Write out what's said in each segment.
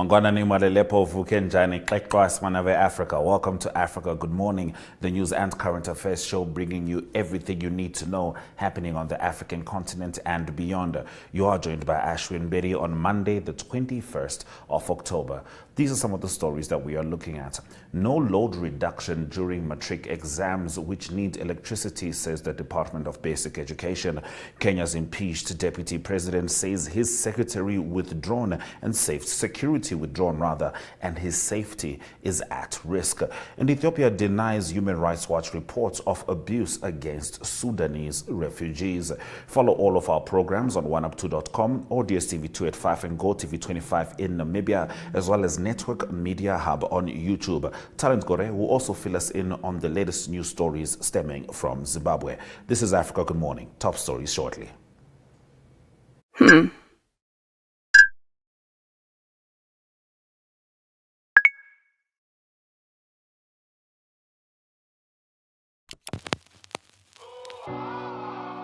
Mangwanani Malelepo Vukenjani Klekwas Manave Africa. Welcome to Africa Good Morning, the news and current affairs show bringing you everything you need to know happening on the African continent and beyond. You are joined by Ashwin Bedi on Monday, the 21st of October. These are some of the stories that we are looking at. No load reduction during matric exams which need electricity, says the Department of Basic Education. Kenya's impeached deputy president says his secretary withdrawn and security withdrawn rather, and his safety is at risk. And Ethiopia denies Human Rights Watch reports of abuse against Sudanese refugees. Follow all of our programs on oneup2.com or DSTV 285 and Gore TV 25 in Namibia, as well as Network Media Hub on YouTube. Talent Gore will also fill us in on the latest news stories stemming from Zimbabwe. This is Africa Good Morning. Top stories shortly.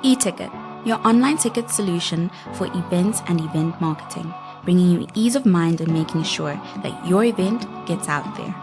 E-Ticket, your online ticket solution for events and event marketing, bringing you ease of mind and making sure that your event gets out there.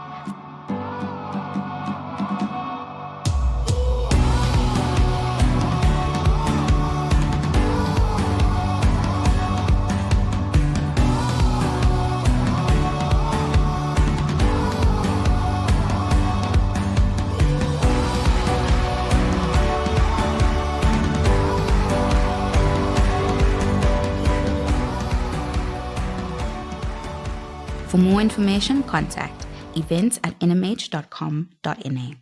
For more information, contact events@nhh.com.na.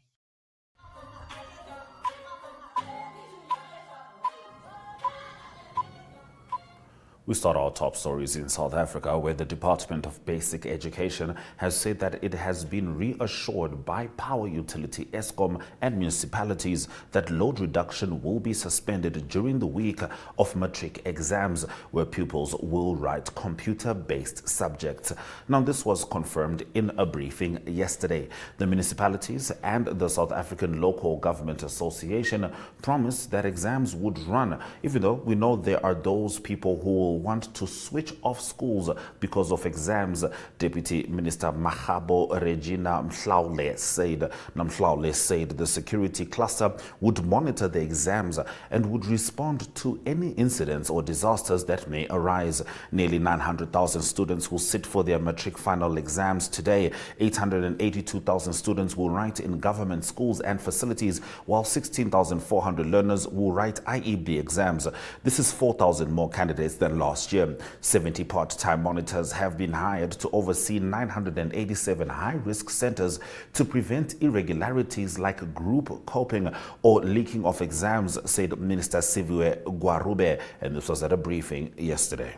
We start our top stories in South Africa, where the Department of Basic Education has said that it has been reassured by power utility Eskom and municipalities that load reduction will be suspended during the week of matric exams, where pupils will write computer-based subjects. Now, this was confirmed in a briefing yesterday. The municipalities and the South African Local Government Association promised that exams would run, even though we know there are those people who will want to switch off schools because of exams. Deputy Minister Mahabo Regina Mhlaule said the security cluster would monitor the exams and would respond to any incidents or disasters that may arise. Nearly 900,000 students will sit for their matric final exams today. 882,000 students will write in government schools and facilities, while 16,400 learners will write IEB exams. This is 4,000 more candidates than last year. 70 part-time monitors have been hired to oversee 987 high-risk centers to prevent irregularities like group coping or leaking of exams, said Minister Siviwe Gwarube, and this was at a briefing yesterday.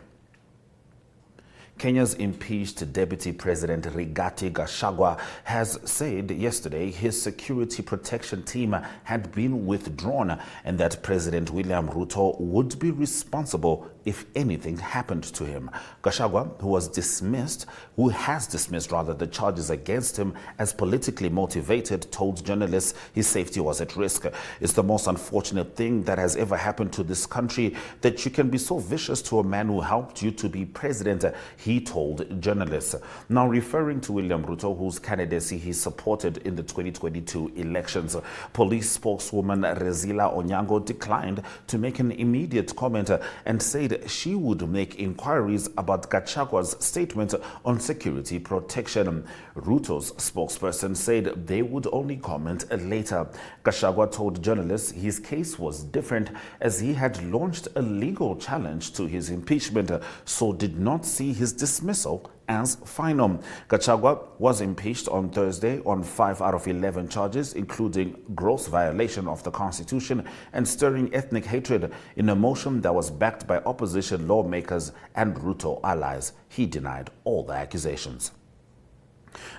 Kenya's impeached deputy president Rigathi Gachagua has said yesterday his security protection team had been withdrawn and that President William Ruto would be responsible if anything happened to him. Gachagua, who has dismissed the charges against him as politically motivated, told journalists his safety was at risk. It's the most unfortunate thing that has ever happened to this country, that you can be so vicious to a man who helped you to be president, he told journalists. Now, referring to William Ruto, whose candidacy he supported in the 2022 elections, police spokeswoman Rezila Onyango declined to make an immediate comment and said she would make inquiries about Gachagua's statement on security protection. Ruto's spokesperson said they would only comment later. Gachagua told journalists his case was different as he had launched a legal challenge to his impeachment, so did not see his dismissal as final. Gachagua was impeached on Thursday on 5 out of 11 charges, including gross violation of the Constitution and stirring ethnic hatred, in a motion that was backed by opposition lawmakers and Ruto allies. He denied all the accusations.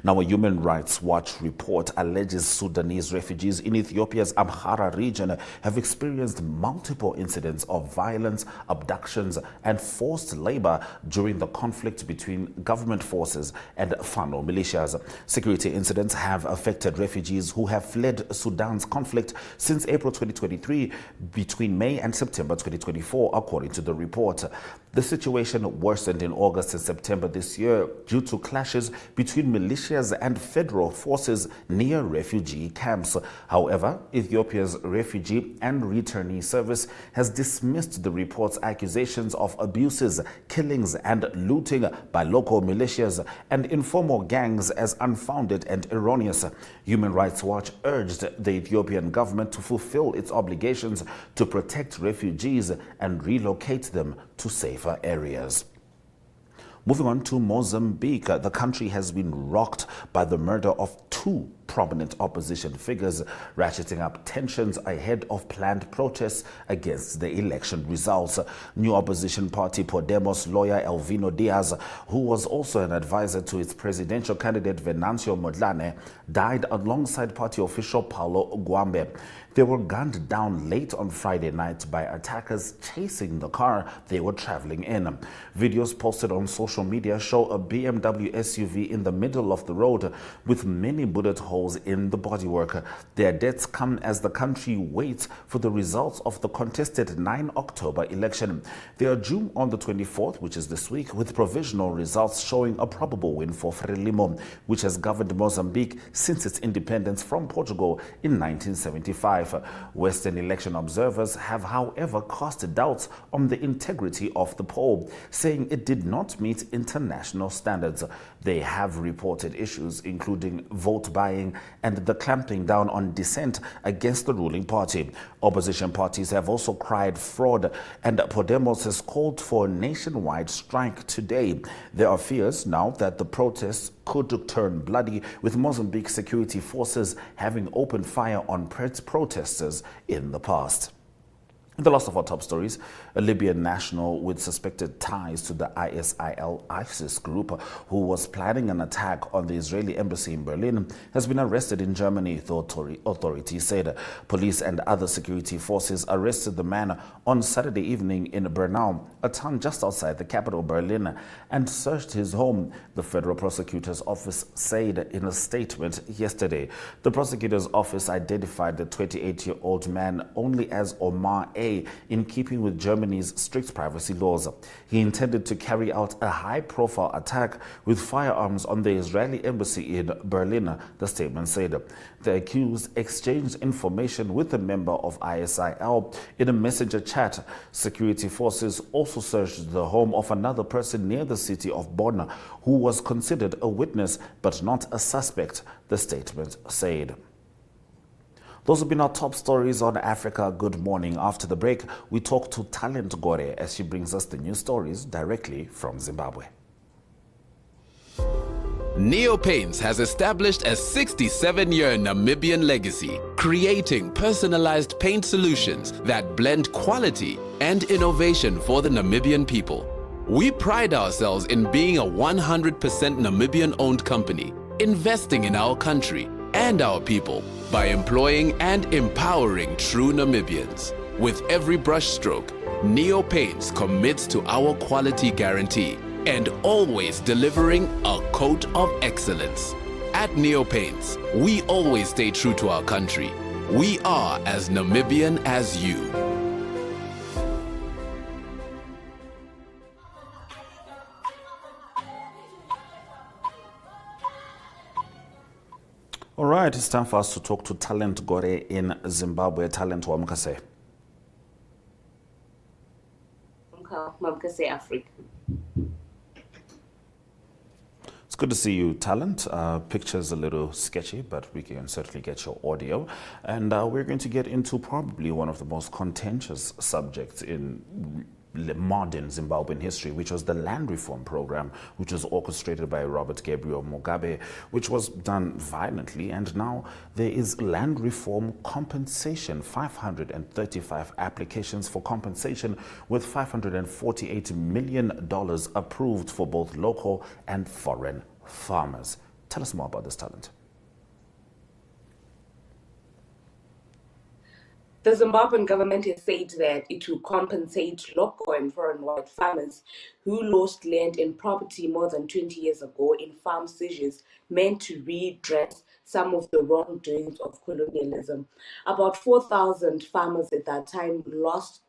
Now, a Human Rights Watch report alleges Sudanese refugees in Ethiopia's Amhara region have experienced multiple incidents of violence, abductions, and forced labor during the conflict between government forces and Fano militias. Security incidents have affected refugees who have fled Sudan's conflict since April 2023 between May and September 2024, according to the report. The situation worsened in August and September this year due to clashes between militias and federal forces near refugee camps. However, Ethiopia's Refugee and Returnee Service has dismissed the report's accusations of abuses, killings, and looting by local militias and informal gangs as unfounded and erroneous. Human Rights Watch urged the Ethiopian government to fulfill its obligations to protect refugees and relocate them to safer areas. Moving on to Mozambique, the country has been rocked by the murder of two prominent opposition figures, ratcheting up tensions ahead of planned protests against the election results. New opposition party Podemos lawyer Elvino Diaz, who was also an advisor to its presidential candidate Venancio Modlane, died alongside party official Paulo Guambe. They were gunned down late on Friday night by attackers chasing the car they were traveling in. Videos posted on social media show a BMW SUV in the middle of the road with many bullet holes in the bodywork. Their deaths come as the country waits for the results of the contested 9 October election. They are due on the 24th, which is this week, with provisional results showing a probable win for Frelimo, which has governed Mozambique since its independence from Portugal in 1975. Western election observers have, however, cast doubts on the integrity of the poll, saying it did not meet international standards. They have reported issues including vote buying and the clamping down on dissent against the ruling party. Opposition parties have also cried fraud, and Podemos has called for a nationwide strike today. There are fears now that the protests could turn bloody, with Mozambique security forces having opened fire on protesters in the past. In the last of our top stories, a Libyan national with suspected ties to the ISIS group who was planning an attack on the Israeli embassy in Berlin has been arrested in Germany, the authorities said. Police and other security forces arrested the man on Saturday evening in Bernau, a town just outside the capital Berlin, and searched his home, the federal prosecutor's office said in a statement yesterday. The prosecutor's office identified the 28-year-old man only as Omar A., in keeping with Germany's strict privacy laws. He intended to carry out a high-profile attack with firearms on the Israeli embassy in Berlin, the statement said. The accused exchanged information with a member of ISIL in a messenger chat. Security forces also searched the home of another person near the city of Bonn, who was considered a witness but not a suspect, the statement said. Those have been our top stories on Africa Good Morning. After the break, we talk to talent Gore as she brings us the news stories directly from Zimbabwe. Neopaints has established a 67-year Namibian legacy, creating personalized paint solutions that blend quality and innovation for the Namibian people. We pride ourselves in being a 100% Namibian-owned company, investing in our country and our people by employing and empowering true Namibians. With every brushstroke, Neopaints commits to our quality guarantee and always delivering a coat of excellence. At Neopaints, we always stay true to our country. We are as Namibian as you. All right, it's time for us to talk to Talent Gore in Zimbabwe. Talent Wamkase. Wamkase, Africa. It's good to see you, Talent. Picture's a little sketchy, but we can certainly get your audio. And we're going to get into probably one of the most contentious subjects in modern Zimbabwean history, which was the land reform program, which was orchestrated by Robert Gabriel Mugabe, which was done violently. And now there is land reform compensation, 535 applications for compensation with $548 million approved for both local and foreign farmers. Tell us more about this talent. The Zimbabwean government has said that it will compensate local and foreign white farmers who lost land and property more than 20 years ago in farm seizures meant to redress some of the wrongdoings of colonialism. About 4,000 farmers at that time lost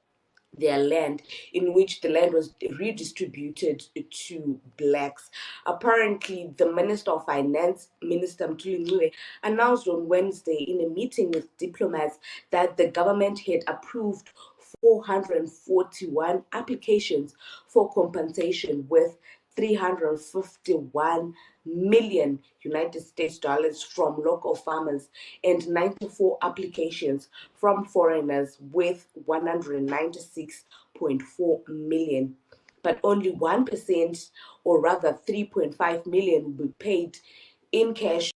their land, in which the land was redistributed to blacks. Apparently, the Minister of Finance, Minister Mtuli, announced on Wednesday in a meeting with diplomats that the government had approved 441 applications for compensation, with 351 million United States dollars from local farmers and 94 applications from foreigners, with 196.4 million. But only 1%, or rather 3.5 million, will be paid in cash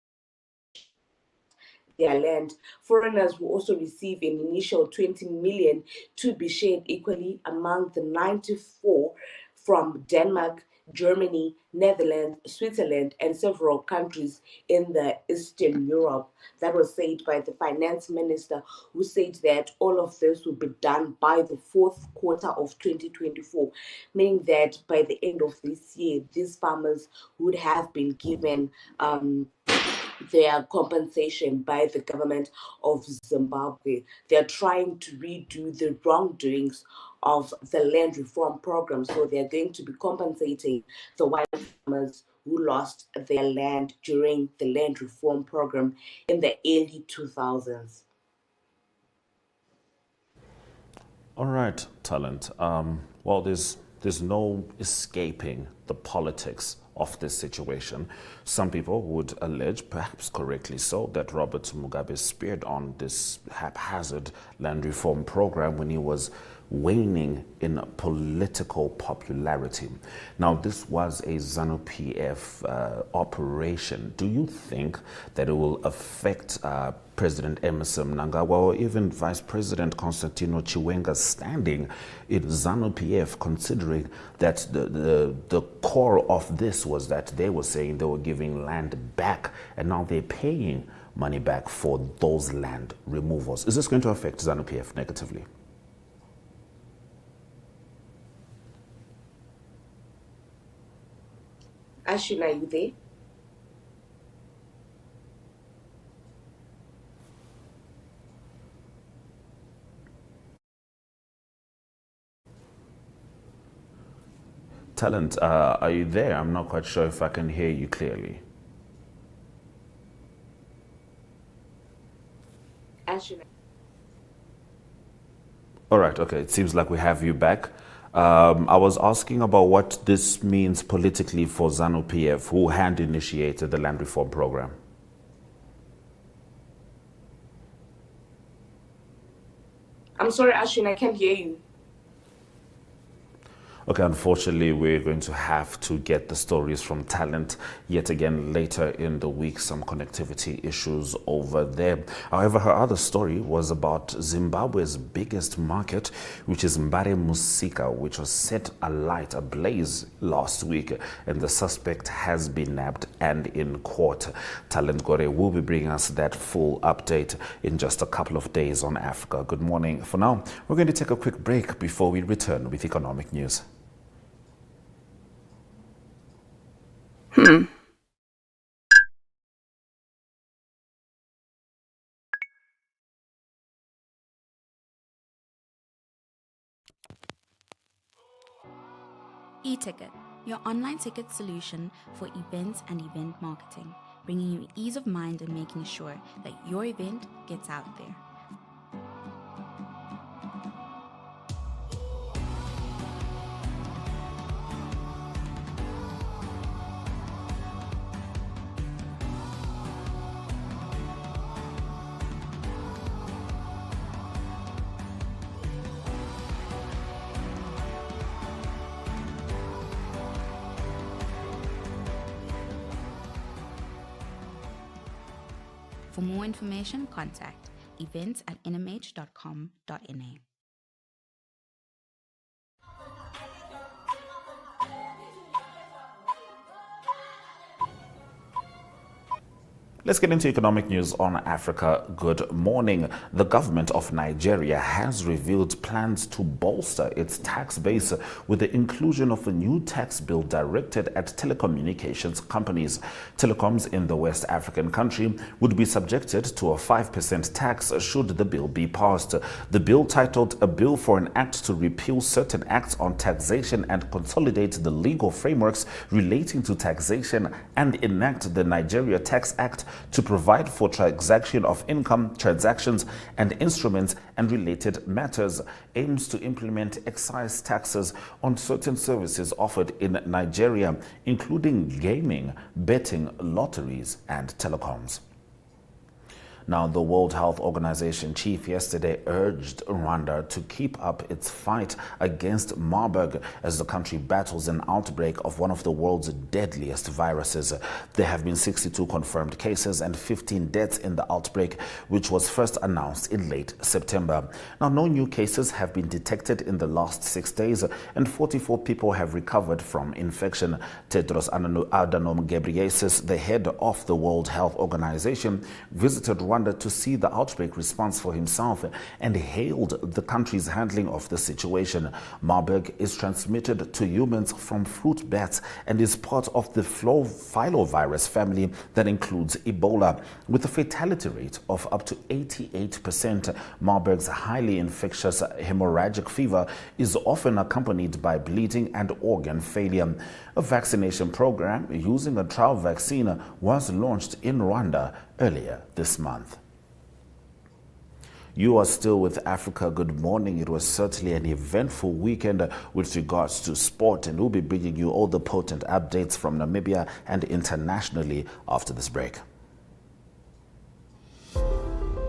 their land. Foreigners will also receive an initial 20 million to be shared equally among the 94 from Denmark, Germany, Netherlands, Switzerland, and several countries in the Eastern Europe. That was said by the finance minister, who said that all of this will be done by the fourth quarter of 2024, meaning that by the end of this year, these farmers would have been given their compensation by the government of Zimbabwe. They're trying to redo the wrongdoings of the land reform program, so they're going to be compensating the white farmers who lost their land during the land reform program in the early 2000s. All right, talent. Well, there's no escaping the politics of this situation. Some people would allege, perhaps correctly so, that Robert Mugabe speared on this haphazard land reform program when he was waning in political popularity. Now, this was a ZANU-PF operation. Do you think that it will affect President Emerson Mnangagwa or even Vice President Constantino Chiwenga's standing in ZANU-PF, considering that the core of this was that they were saying they were giving land back and now they're paying money back for those land removals? Is this going to affect ZANU-PF negatively? Ashuna, are you there? Talent, are you there? I'm not quite sure if I can hear you clearly. Ashuna. All right, okay. It seems like we have you back. I was asking about what this means politically for ZANU-PF, who had initiated the land reform program. I'm sorry, Ashuna, I can't hear you. Okay, unfortunately, we're going to have to get the stories from talent yet again later in the week. Some connectivity issues over there. However, her other story was about Zimbabwe's biggest market, which is Mbare Musika, which was set alight, ablaze last week, and the suspect has been nabbed and in court. Talent Gore will be bringing us that full update in just a couple of days on Africa Good Morning. For now, we're going to take a quick break before we return with economic news. E-ticket, your online ticket solution for events and event marketing, bringing you ease of mind and making sure that your event gets out there. For more information, contact events@nhh.com.na. Let's get into economic news on Africa. Good morning. The government of Nigeria has revealed plans to bolster its tax base with the inclusion of a new tax bill directed at telecommunications companies. Telecoms in the West African country would be subjected to a 5% tax should the bill be passed. The bill, titled A Bill for an Act to Repeal Certain Acts on Taxation and Consolidate the Legal Frameworks Relating to Taxation and enact the Nigeria Tax Act to provide for transaction of income, transactions and instruments and related matters, aims to implement excise taxes on certain services offered in Nigeria, including gaming, betting, lotteries and telecoms. Now, the World Health Organization chief yesterday urged Rwanda to keep up its fight against Marburg as the country battles an outbreak of one of the world's deadliest viruses. There have been 62 confirmed cases and 15 deaths in the outbreak, which was first announced in late September. Now, no new cases have been detected in the last 6 days, and 44 people have recovered from infection. Tedros Adhanom Ghebreyesus, the head of the World Health Organization, visited Rwanda to see the outbreak response for himself and hailed the country's handling of the situation. Marburg is transmitted to humans from fruit bats and is part of the filovirus family that includes Ebola. With a fatality rate of up to 88%, Marburg's highly infectious hemorrhagic fever is often accompanied by bleeding and organ failure. A vaccination program using a trial vaccine was launched in Rwanda earlier this month. You are still with Africa Good Morning. It was certainly an eventful weekend with regards to sport, and we'll be bringing you all the potent updates from Namibia and internationally after this break.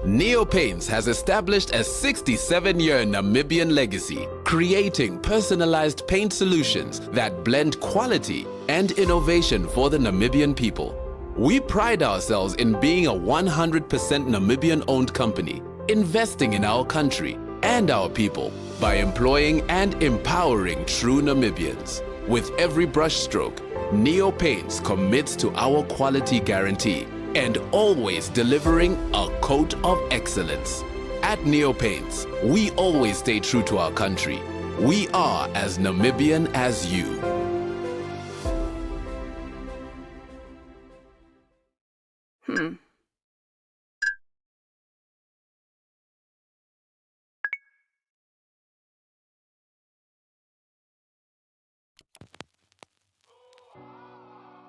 Neopaints has established a 67-year Namibian legacy, creating personalized paint solutions that blend quality and innovation for the Namibian people. We pride ourselves in being a 100% Namibian-owned company, investing in our country and our people by employing and empowering true Namibians. With every brushstroke, Neopaints commits to our quality guarantee and always delivering a coat of excellence. At Neopaints, we always stay true to our country. We are as Namibian as you.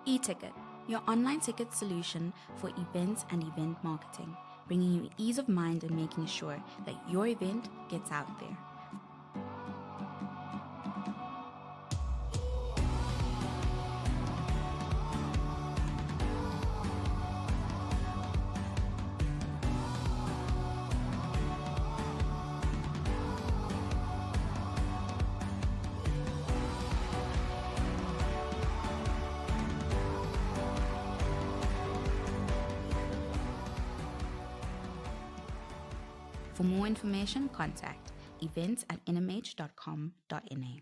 E-Ticket, your online ticket solution for events and event marketing, bringing you ease of mind and making sure that your event gets out there. For more information, contact events@nhh.com.na.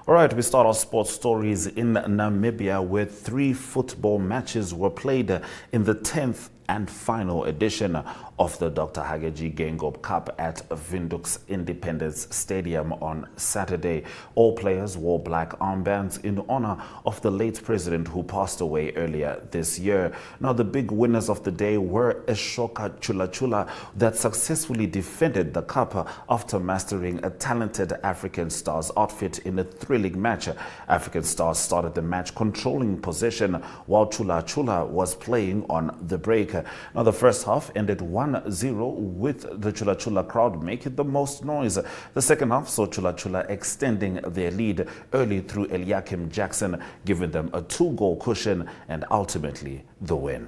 All right, we start our sports stories in Namibia, where 3 football matches were played in the 10th and final edition of the Dr. Hage Geingob Cup at Windhoek's Independence Stadium on Saturday. All players wore black armbands in honor of the late president who passed away earlier this year. Now, the big winners of the day were Eshoka Chula Chula, that successfully defended the cup after mastering a talented African Stars outfit in a thrilling match. African Stars started the match controlling possession while Chula Chula was playing on the break. Now, the first half ended 1-0 with the Chula Chula crowd making the most noise. The second half saw Chula Chula extending their lead early through Eliakim Jackson, giving them a 2-goal cushion and ultimately the win.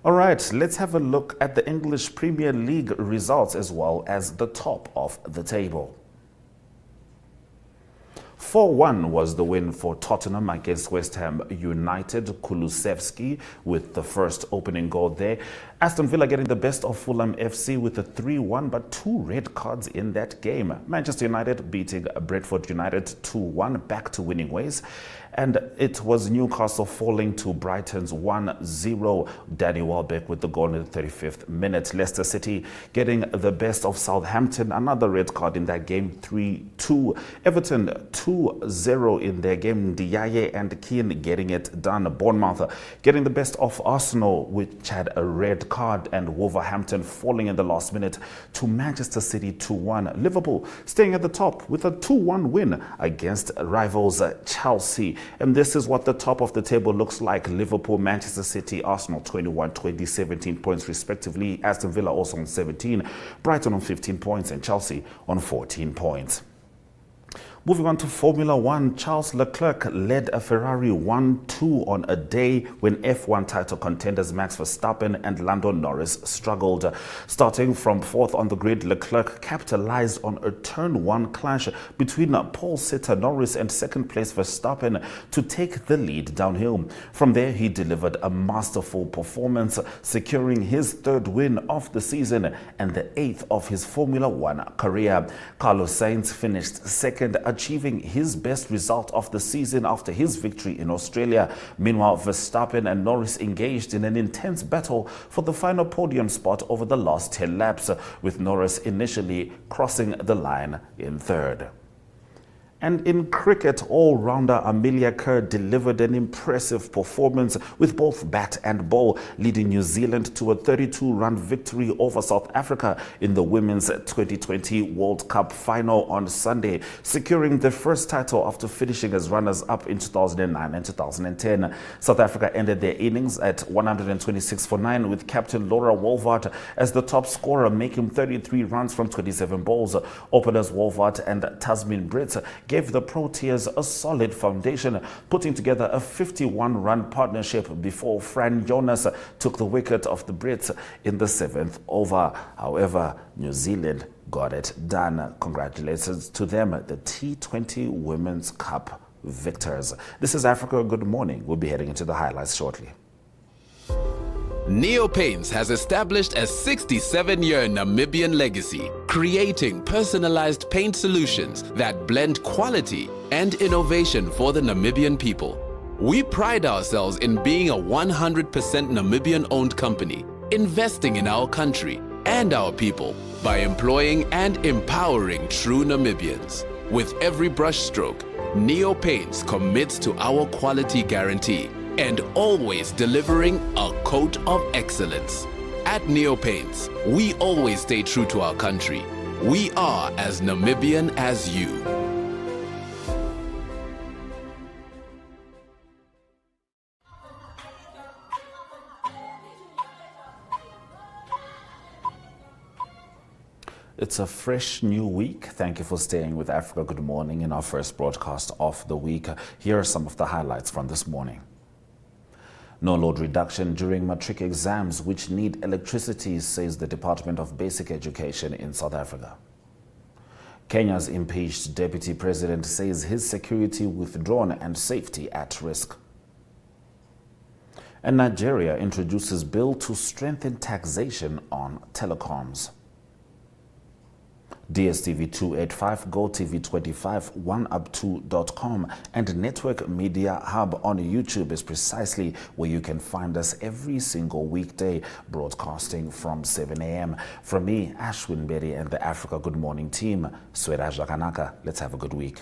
All right, let's have a look at the English Premier League results as well as the top of the table. 4-1 was the win for Tottenham against West Ham United. Kulusevski with the first opening goal there. Aston Villa getting the best of Fulham FC with a 3-1, but 2 red cards in that game. Manchester United beating Brentford United 2-1, back to winning ways. And it was Newcastle falling to Brighton's 1-0. Danny Welbeck with the goal in the 35th minute. Leicester City getting the best of Southampton. Another red card in that game, 3-2. Everton 2-0 in their game. Ndiaye and Keane getting it done. Bournemouth getting the best of Arsenal, which had a red card, and Wolverhampton falling in the last minute to Manchester City 2-1. Liverpool staying at the top with a 2-1 win against rivals Chelsea. And this is what the top of the table looks like. Liverpool, Manchester City, Arsenal 21, 20, 17 points respectively. Aston Villa also on 17, Brighton on 15 points, and Chelsea on 14 points. Moving on to Formula One, Charles Leclerc led a Ferrari 1-2 on a day when F1 title contenders Max Verstappen and Lando Norris struggled. Starting from 4th on the grid, Leclerc capitalized on a turn 1 clash between pole sitter Norris and second place Verstappen to take the lead downhill. From there, he delivered a masterful performance, securing his 3rd win of the season and the 8th of his Formula One career. Carlos Sainz finished 2nd, achieving his best result of the season after his victory in Australia. Meanwhile, Verstappen and Norris engaged in an intense battle for the final podium spot over the last 10 laps, with Norris initially crossing the line in 3rd. And in cricket, all-rounder Amelia Kerr delivered an impressive performance with both bat and ball, leading New Zealand to a 32-run victory over South Africa in the Women's 2020 World Cup final on Sunday, securing their first title after finishing as runners-up in 2009 and 2010. South Africa ended their innings at 126 for 9, with captain Laura Wolvaardt as the top scorer, making 33 runs from 27 balls. Openers Wolvaardt and Tasmin Brits gave the Proteas a solid foundation, putting together a 51-run partnership before Fran Jonas took the wicket of the Brits in the 7th over. However, New Zealand got it done. Congratulations to them, the T20 Women's Cup victors. This is Africa Good Morning. We'll be heading into the highlights shortly. Neo Paints has established a 67-year Namibian legacy, creating personalized paint solutions that blend quality and innovation for the Namibian people. We pride ourselves in being a 100% Namibian-owned company, investing in our country and our people by employing and empowering true Namibians. With every brushstroke, Neo Paints commits to our quality guarantee and always delivering a coat of excellence. At Neo Paints, we always stay true to our country. We are as Namibian as you. It's a fresh new week. Thank you for staying with Africa Good Morning in our first broadcast of the week. Here are some of the highlights from this morning. No load reduction during matric exams which need electricity, says the Department of Basic Education in South Africa. Kenya's impeached deputy president says his security withdrawn and safety at risk. And Nigeria introduces bill to strengthen taxation on telecoms. DSTV 285, GoTV 25, oneup2.com and Network Media Hub on YouTube is precisely where you can find us every single weekday, broadcasting from 7 a.m. From me, Ashwin Berry, and the Africa Good Morning team, Swera Jakanaka, let's have a good week.